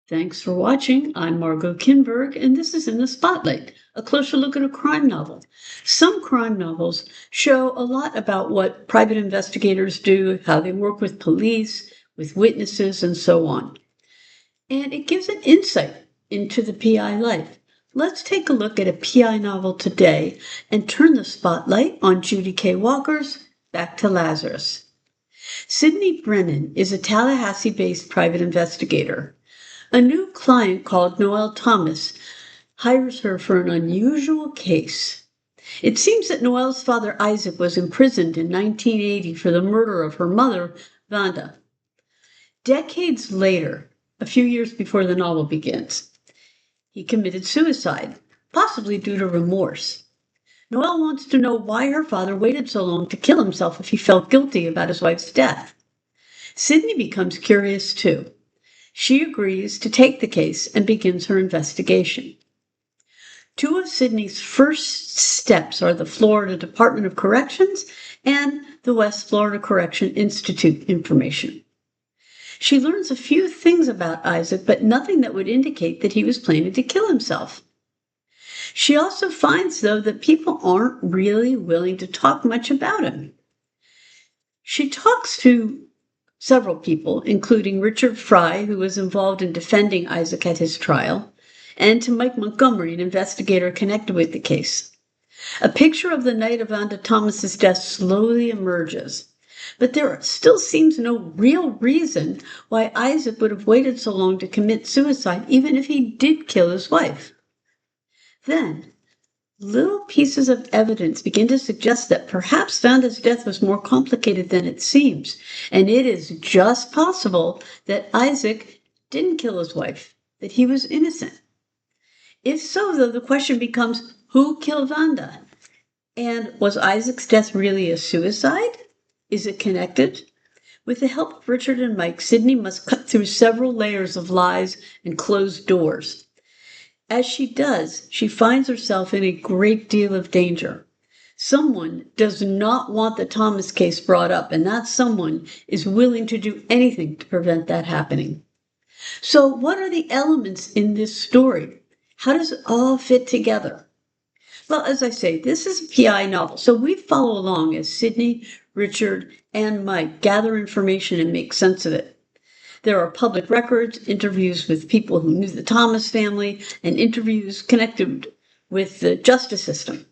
Thanks for watching. I'm Margot Kinberg, and this is In the Spotlight, a closer look at a crime novel. Some crime novels show a lot about what private investigators do, how they work with police, with witnesses, and so on. And it gives an insight into the PI life. Let's take a look at a PI novel today and turn the spotlight on Judy K. Walker's Back to Lazarus. Sydney Brennan is a Tallahassee-based private investigator. A new client called Noelle Thomas hires her for an unusual case. It seems that Noelle's father Isaac was imprisoned in 1980 for the murder of her mother, Vanda. Decades later, a few years before the novel begins, he committed suicide, possibly due to remorse. Noelle wants to know why her father waited so long to kill himself if he felt guilty about his wife's death. Sydney becomes curious too. She agrees to take the case and begins her investigation. Two of Sydney's first steps are the Florida Department of Corrections and the West Florida Correction Institute information. She learns a few things about Isaac, but nothing that would indicate that he was planning to kill himself. She also finds, though, that people aren't really willing to talk much about him. She talks to several people, including Richard Fry, who was involved in defending Isaac at his trial, and to Mike Montgomery, an investigator connected with the case. A picture of the night of Vanda Thomas's death slowly emerges, but there still seems no real reason why Isaac would have waited so long to commit suicide, even if he did kill his wife. Then, little pieces of evidence begin to suggest that perhaps Vanda's death was more complicated than it seems, and it is just possible that Isaac didn't kill his wife, that he was innocent. If so, though, the question becomes, who killed Vanda? And was Isaac's death really a suicide? Is it connected? With the help of Richard and Mike, Sydney must cut through several layers of lies and closed doors. As she does, she finds herself in a great deal of danger. Someone does not want the Thomas case brought up, and that someone is willing to do anything to prevent that happening. So what are the elements in this story? How does it all fit together? Well, as I say, this is a PI novel, so we follow along as Sydney, Richard, and Mike gather information and make sense of it. There are public records, interviews with people who knew the Thomas family, and interviews connected with the justice system.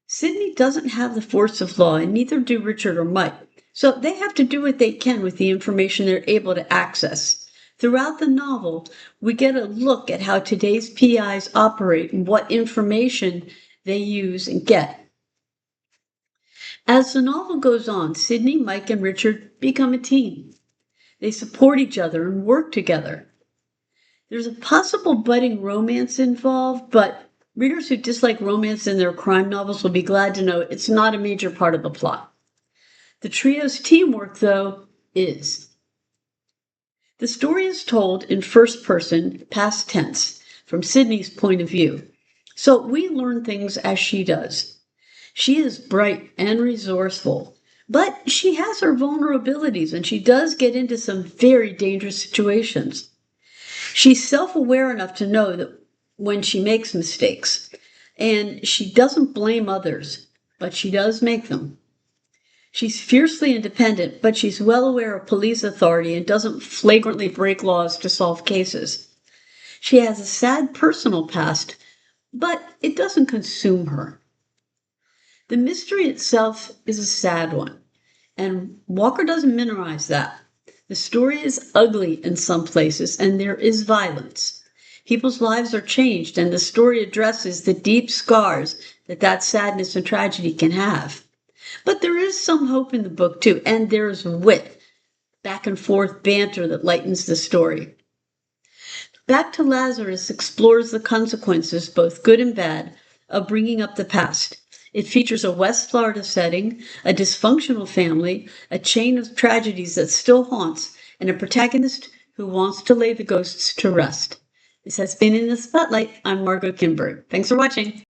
Sydney doesn't have the force of law, and neither do Richard or Mike, so they have to do what they can with the information they're able to access. Throughout the novel, we get a look at how today's PIs operate and what information they use and get. As the novel goes on, Sydney, Mike, and Richard become a team. They support each other and work together. There's a possible budding romance involved, but readers who dislike romance in their crime novels will be glad to know it's not a major part of the plot. The trio's teamwork, though, is. The story is told in first person, past tense, from Sydney's point of view. So we learn things as she does. She is bright and resourceful, but she has her vulnerabilities, and she does get into some very dangerous situations. She's self-aware enough to know that when she makes mistakes, and she doesn't blame others, but she does make them. She's fiercely independent, but she's well aware of police authority and doesn't flagrantly break laws to solve cases. She has a sad personal past, but it doesn't consume her. The mystery itself is a sad one, and Walker doesn't minimize that. The story is ugly in some places, and there is violence. People's lives are changed, and the story addresses the deep scars that sadness and tragedy can have. But there is some hope in the book, too, and there's wit, back and forth banter that lightens the story. Back to Lazarus explores the consequences, both good and bad, of bringing up the past. It features a West Florida setting, a dysfunctional family, a chain of tragedies that still haunts, and a protagonist who wants to lay the ghosts to rest. This has been In the Spotlight. I'm Margot Kinberg. Thanks for watching.